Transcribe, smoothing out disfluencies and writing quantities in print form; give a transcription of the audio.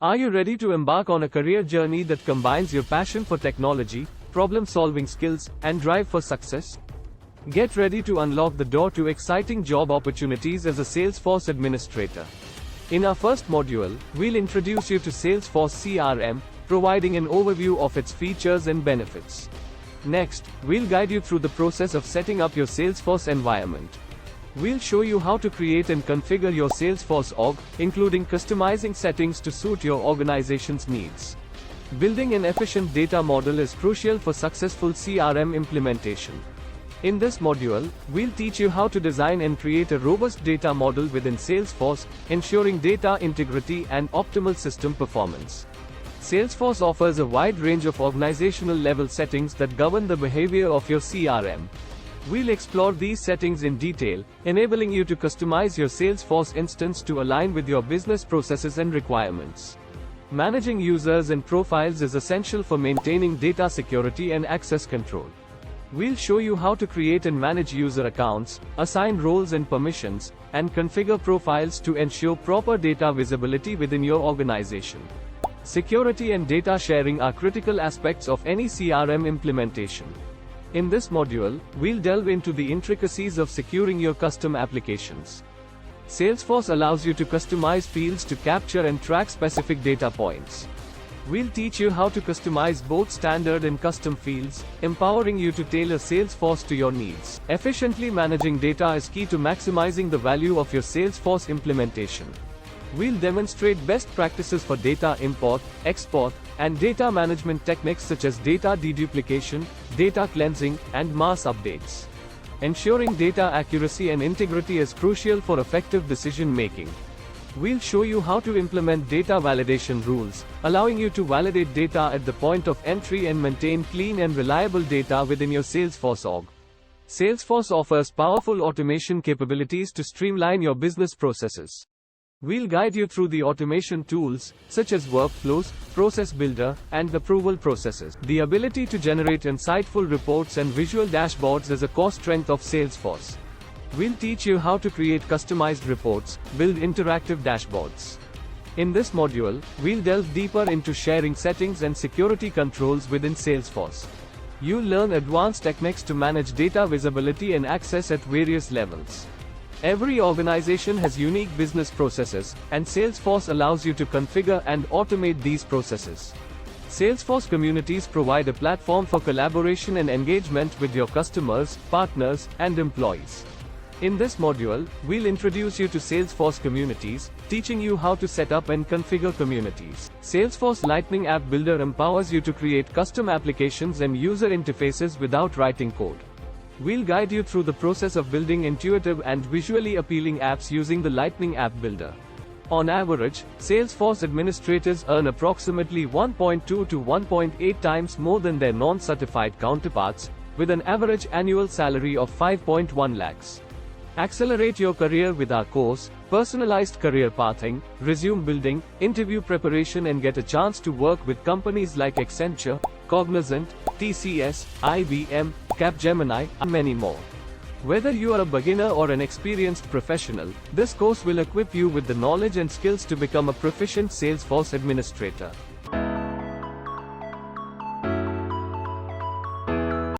Are you ready to embark on a career journey that combines your passion for technology, problem-solving skills, and drive for success? Get ready to unlock the door to exciting job opportunities as a Salesforce administrator. In our first module, we'll introduce you to Salesforce CRM, providing an overview of its features and benefits. Next, we'll guide you through the process of setting up your Salesforce environment. We'll show you how to create and configure your Salesforce org, including customizing settings to suit your organization's needs. Building an efficient data model is crucial for successful CRM implementation. In this module, we'll teach you how to design and create a robust data model within Salesforce, ensuring data integrity and optimal system performance. Salesforce offers a wide range of organizational level settings that govern the behavior of your CRM. We'll explore these settings in detail, enabling you to customize your Salesforce instance to align with your business processes and requirements. Managing users and profiles is essential for maintaining data security and access control. We'll show you how to create and manage user accounts, assign roles and permissions, and configure profiles to ensure proper data visibility within your organization. Security and data sharing are critical aspects of any CRM implementation. In this module, we'll delve into the intricacies of securing your custom applications. Salesforce allows you to customize fields to capture and track specific data points. We'll teach you how to customize both standard and custom fields, empowering you to tailor Salesforce to your needs. Efficiently managing data is key to maximizing the value of your Salesforce implementation. We'll demonstrate best practices for data import, export, and data management techniques such as data deduplication, data cleansing, and mass updates. Ensuring data accuracy and integrity is crucial for effective decision making. We'll show you how to implement data validation rules, allowing you to validate data at the point of entry and maintain clean and reliable data within your Salesforce org. Salesforce offers powerful automation capabilities to streamline your business processes. We'll guide you through the automation tools, such as workflows, process builder, and approval processes. The ability to generate insightful reports and visual dashboards is a core strength of Salesforce. We'll teach you how to create customized reports, build interactive dashboards. In this module, we'll delve deeper into sharing settings and security controls within Salesforce. You'll learn advanced techniques to manage data visibility and access at various levels. Every organization has unique business processes, and Salesforce allows you to configure and automate these processes. Salesforce communities provide a platform for collaboration and engagement with your customers, partners, and employees. In this module, we'll introduce you to Salesforce communities, teaching you how to set up and configure communities. Salesforce Lightning App Builder empowers you to create custom applications and user interfaces without writing code. We'll guide you through the process of building intuitive and visually appealing apps using the Lightning App Builder. On average, Salesforce administrators earn approximately 1.2 to 1.8 times more than their non-certified counterparts, with an average annual salary of 5.1 lakhs. Accelerate your career with our course, personalized career pathing, resume building, interview preparation, and get a chance to work with companies like Accenture, Cognizant, TCS, IBM, Capgemini, and many more. Whether you are a beginner or an experienced professional, this course will equip you with the knowledge and skills to become a proficient Salesforce administrator.